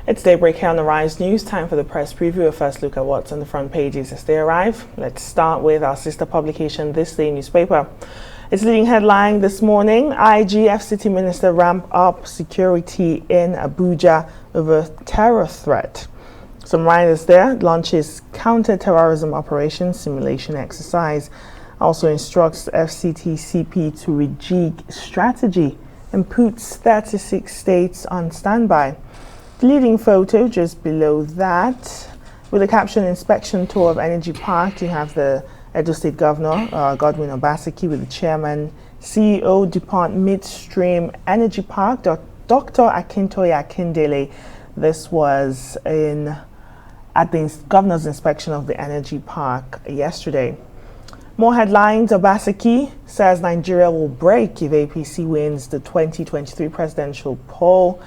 It's daybreak here on the Rise News. Time for the press preview. A first look at what's on the front pages as they arrive. Let's start with our sister publication, This Day newspaper. Its leading headline this morning: IG FCT Minister ramp up security in Abuja over terror threat. Some riders there launches counter-terrorism operation simulation exercise. Also instructs FCT CP to rejig strategy and puts 36 states on standby. The leading photo just below that, with the caption "Inspection Tour of Energy Park," you have the Edo State Governor, Godwin Obaseki, with the Chairman, CEO, Depart Midstream Energy Park, Dr. Akintoye Akindele. This was at the Governor's inspection of the Energy Park yesterday. More headlines: Obaseki says Nigeria will break if APC wins the 2023 presidential poll.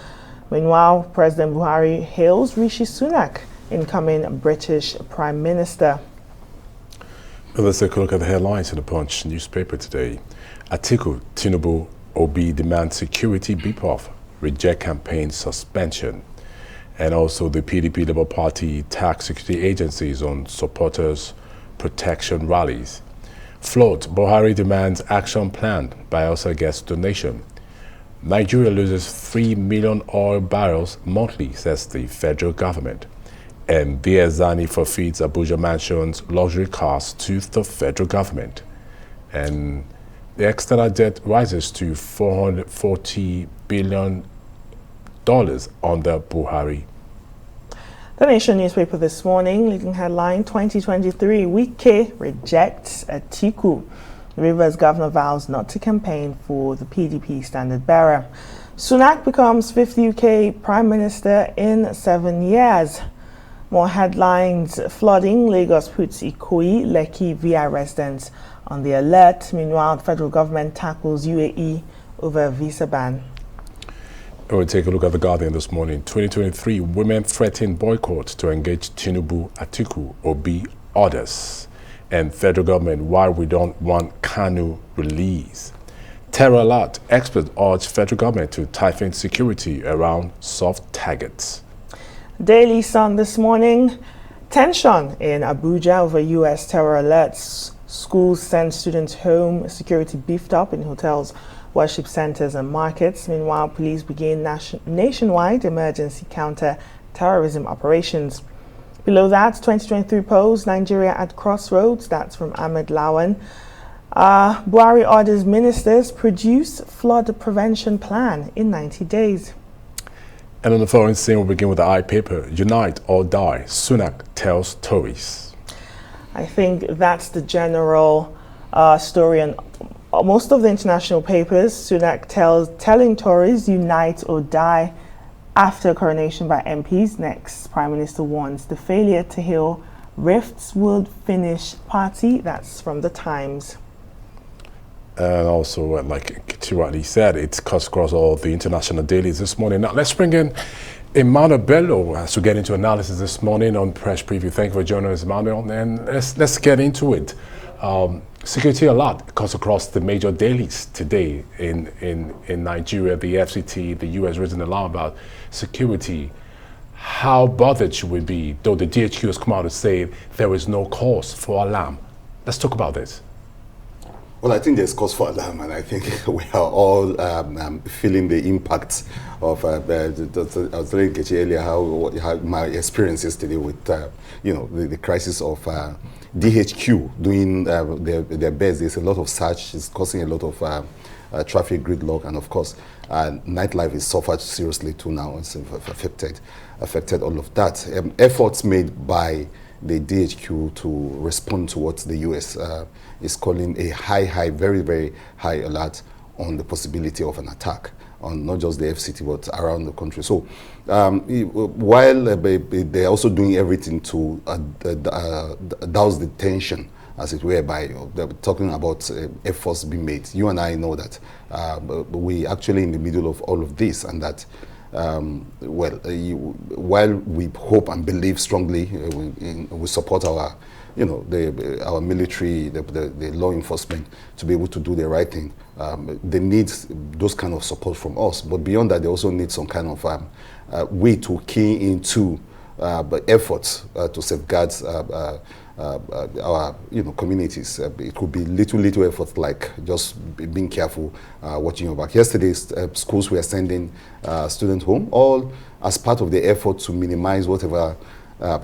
Meanwhile, President Buhari hails Rishi Sunak, incoming British Prime Minister. Well, let's take a look at the headlines in the Punch newspaper today. Atiku, Tinubu, Obi demand security beef-off, reject campaign suspension. And also the PDP Labour Party tax security agencies on supporters' protection rallies. Float, Buhari demands action plan, Bielsa gets donation. Nigeria loses 3 million oil barrels monthly, says the federal government. And Biazani forfeits Abuja mansion's luxury cars to the federal government. And the external debt rises to $440 billion under Buhari. The Nation newspaper this morning, leading headline: 2023, Wike rejects Atiku. The Rivers governor vows not to campaign for the PDP standard bearer. Sunak becomes 5th UK Prime Minister in 7 years. More headlines: flooding, Lagos puts Ikoyi, Lekki, VI residents on the alert. Meanwhile, the federal government tackles UAE over visa ban. We'll take a look at The Guardian this morning. 2023, women threaten boycott to engage Tinubu, Atiku, Obi, others. And federal government, why we don't want Kanu release. Terror alert, experts urge federal government to tighten security around soft targets. Daily Sun this morning: tension in Abuja over U.S. terror alerts. Schools send students home, security beefed up in hotels, worship centers and markets. Meanwhile, police begin nationwide emergency counter-terrorism operations. Below that, 2023 polls, Nigeria at crossroads. That's from Ahmed Lawan. Buhari orders ministers produce flood prevention plan in 90 days. And on the foreign scene, we'll begin with the I-paper. Unite or die, Sunak tells Tories. I think that's the general story on most of the international papers. Sunak telling Tories, unite or die after coronation by MPs. Next, Prime Minister warns the failure to heal rifts would finish party. That's from the Times. And also, like Tiwali said, it cuts across all the international dailies this morning. Now, let's bring in Emmanuel Bello as we get into analysis this morning on Press Preview. Thank you for joining us, Emmanuel. And let's get into it. Security alert cuts across the major dailies today in Nigeria. The FCT, the US raising alarm about security. How bothered should we be, though the DHQ has come out to say there is no cause for alarm? Let's talk about this. Well, I think there's cause for alarm, and I think we are all feeling the impact of. I was telling Kechi earlier how my experiences today with the crisis of DHQ doing their best. There's a lot of search. It's causing a lot of traffic gridlock, and of course, nightlife is suffered seriously too now. It's affected all of that. Efforts made by the DHQ to respond to what the US is calling a very, very high alert on the possibility of an attack on not just the FCT but around the country. So while they're also doing everything to douse the tension, as it were, by talking about efforts being made, you and I know that we actually in the middle of all of this, and that while we hope and believe strongly, we support our our military, the law enforcement to be able to do the right thing. They need those kind of support from us. But beyond that, they also need some kind of way to key into efforts to safeguard our communities. It could be little efforts like just being careful, watching your back. Yesterday, schools were sending students home, all as part of the effort to minimize whatever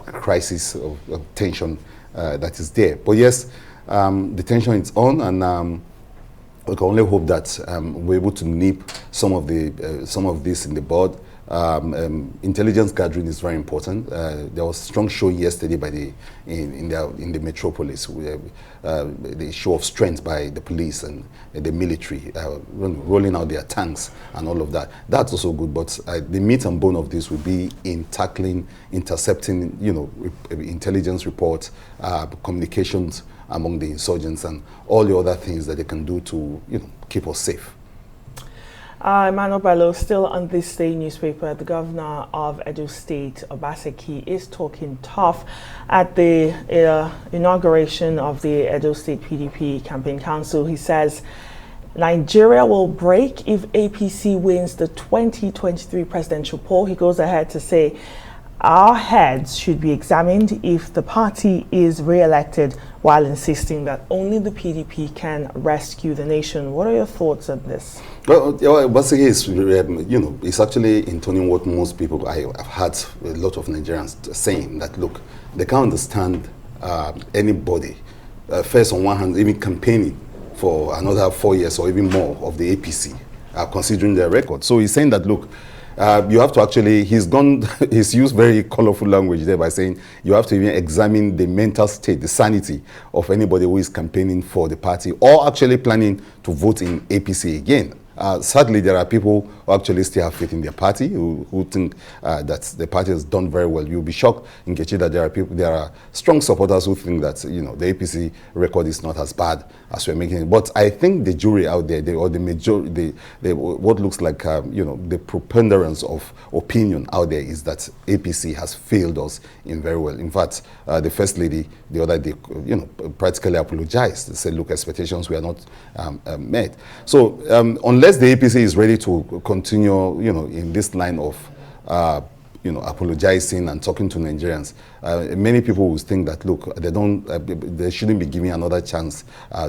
crisis or tension that is there. But yes, the tension is on, and we can only hope that we're able to nip some of this in the bud. Intelligence gathering is very important. There was strong showing yesterday by in the metropolis, the show of strength by the police and the military, rolling out their tanks and all of that. That's also good. But the meat and bone of this will be in tackling, intercepting, intelligence reports, communications among the insurgents, and all the other things that they can do to keep us safe. Emmanuel Bello, still on this day newspaper, the governor of Edo State, Obaseki, is talking tough at the inauguration of the Edo State PDP Campaign Council. He says Nigeria will break if APC wins the 2023 presidential poll. He goes ahead to say our heads should be examined if the party is re-elected, while insisting that only the PDP can rescue the nation. What are your thoughts on this? Well, basically, it's actually intoning what most people, I've had a lot of Nigerians saying, that look, they can't understand anybody, first on one hand, even campaigning for another 4 years or even more of the APC, considering their record. So he's saying that, look, you have to actually, he's used very colorful language there by saying you have to even examine the mental state, the sanity of anybody who is campaigning for the party or actually planning to vote in APC again. Sadly, there are people who actually still have faith in their party, who think that the party has done very well. You'll be shocked, Nkechi, that there are strong supporters who think that the APC record is not as bad as we're making it. But I think the jury out there, or the majority, what looks like the preponderance of opinion out there is that APC has failed us in very well. In fact, the First Lady the other day, practically apologized. They said, look, expectations were not met. So unless the APC is ready to continue, in this line of, apologizing and talking to Nigerians, many people will think that, look, they shouldn't be given another chance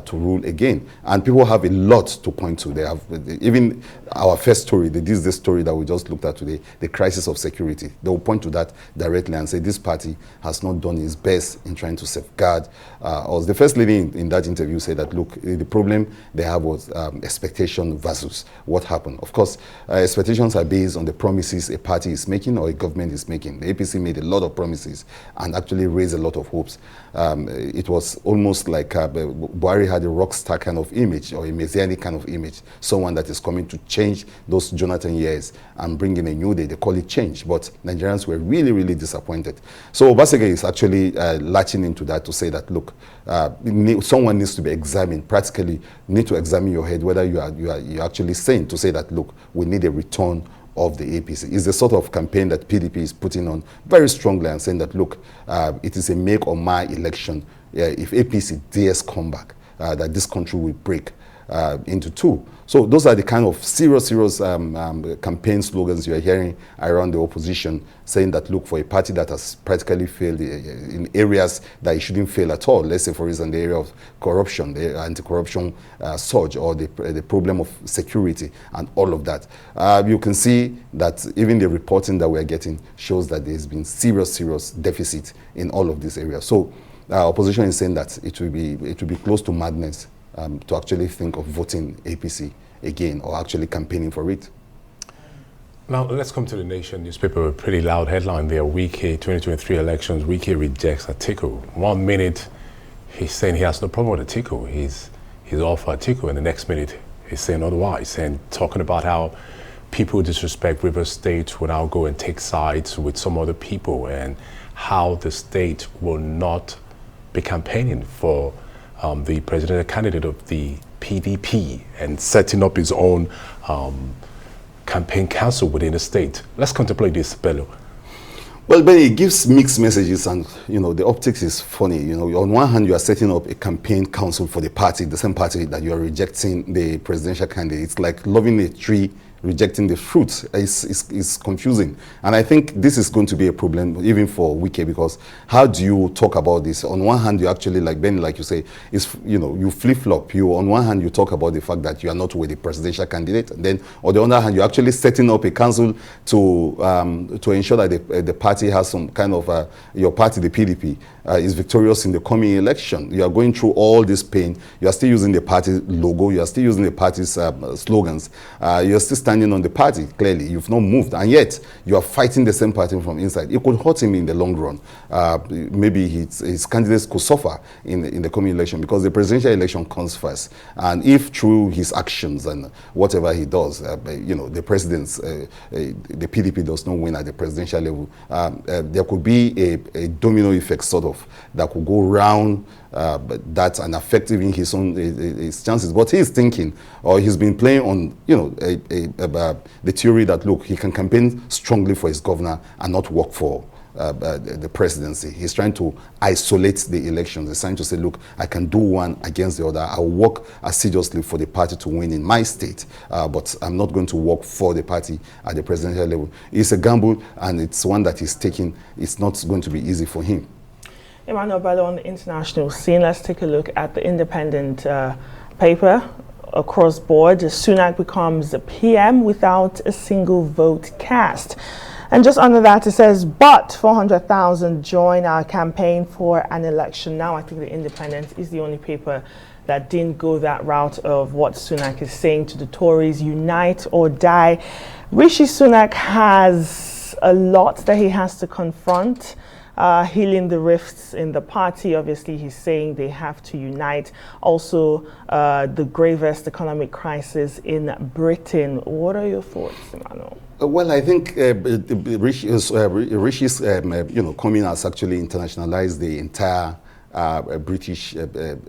to rule again. And people have a lot to point to. They have, even our first story, this is the story that we just looked at today, the crisis of security. They will point to that directly and say this party has not done its best in trying to safeguard us. The First Lady in that interview said that, look, the problem they have was expectation versus what happened. Of course, expectations are based on the promises a party is making or a government is making. The APC made a lot of promises and actually raised a lot of hopes. It was almost like Buhari had a rock star kind of image, or a messianic kind of image, someone that is coming to change those Jonathan years and bring in a new day. They call it change, but Nigerians were really, really disappointed. So Obaseki is actually latching into that to say that, look, someone needs to be examined, practically need to examine your head, whether you're actually saying to say that, look, we need a return of the APC. It's the sort of campaign that PDP is putting on very strongly and saying that, look, it is a make or my election. If APC dares come back, that this country will break into two. So those are the kind of serious campaign slogans you are hearing around the opposition, saying that, look, for a party that has practically failed in areas that it shouldn't fail at all, let's say, for instance, the area of corruption, the anti-corruption surge, or the problem of security and all of that. You can see that even the reporting that we're getting shows that there's been serious deficit in all of these areas. So opposition is saying that it will be close to madness to actually think of voting APC again or actually campaigning for it. Now, let's come to the Nation newspaper. A pretty loud headline there. Wike 2023 elections, Wike rejects Atiku. 1 minute, he's saying he has no problem with Atiku. He's all for Atiku. And the next minute, he's saying otherwise, and talking about how people disrespect Rivers State will now go and take sides with some other people, and how the state will not be campaigning for the presidential candidate of the PDP and setting up his own campaign council within the state. Let's contemplate this, Bello. Well, but it gives mixed messages, and the optics is funny. On one hand, you are setting up a campaign council for the party, the same party that you are rejecting the presidential candidate. It's like loving a tree, rejecting the fruit. It's confusing, and I think this is going to be a problem even for Wike, because how do you talk about this? On one hand, you actually, like Ben, like you say, you flip-flop. On one hand, you talk about the fact that you are not with the presidential candidate, and then on the other hand, you're actually setting up a council to ensure that the party has some kind of your party, the PDP, is victorious in the coming election. You are going through all this pain. You are still using the party logo. You are still using the party's slogans. You are still standing on the party. Clearly, you've not moved, and yet you are fighting the same party from inside. It could hurt him in the long run. Maybe his candidates could suffer in the coming election, because the presidential election comes first. And if through his actions and whatever he does, the president's, the PDP does not win at the presidential level, there could be a domino effect sort of that could go round that and affect even his own his chances. But he's thinking, or he's been playing on the theory that, look, he can campaign strongly for his governor and not work for the presidency. He's trying to isolate the elections. He's trying to say, look, I can do one against the other. I'll work assiduously for the party to win in my state, but I'm not going to work for the party at the presidential level. It's a gamble, and it's one that he's taking. It's not going to be easy for him. Emmanuel Bello, on the international scene, let's take a look at the Independent paper. Across board, Sunak becomes a PM without a single vote cast. And just under that, it says, but 400,000 join our campaign for an election. Now, I think the Independent is the only paper that didn't go that route of what Sunak is saying to the Tories, unite or die. Rishi Sunak has a lot that he has to confront. Healing the rifts in the party. Obviously, he's saying they have to unite. Also, the gravest economic crisis in Britain. What are your thoughts, Emmanuel? Well, I think Rishi's coming has actually internationalized the entire British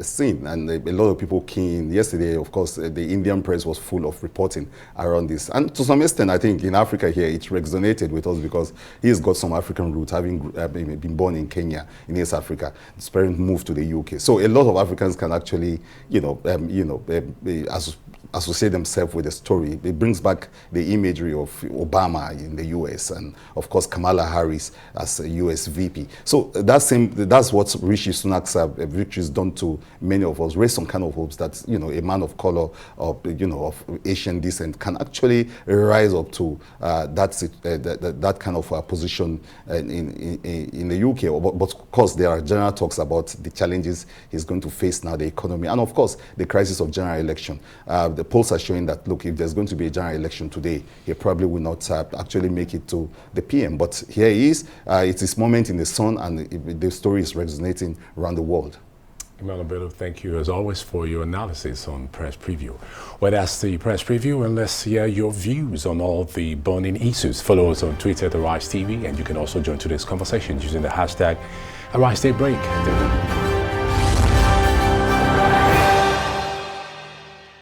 scene, and a lot of people came yesterday. Of course, the Indian press was full of reporting around this, and to some extent, I think in Africa here it resonated with us, because he's got some African roots, having been born in Kenya, in East Africa. His parents moved to the UK, so a lot of Africans can actually, associate themselves with the story. It brings back the imagery of Obama in the US, and of course Kamala Harris as a US VP. So that's what Rishi Sunak's victory's done to many of us. Raise some kind of hopes that a man of color, or of Asian descent, can actually rise up to that kind of position in the UK. But of course, there are general talks about the challenges he's going to face now, the economy, and of course the crisis of general election. The polls are showing that, look, if there's going to be a general election today, he probably will not actually make it to the PM. But here he is. It's his moment in the sun, and the story is resonating around the world. Emmanuel Bello, thank you as always for your analysis on Press Preview. Well, that's the Press Preview, and let's hear your views on all the burning issues. Follow us on Twitter at Arise TV, and you can also join today's conversation using the hashtag AriseDaybreak.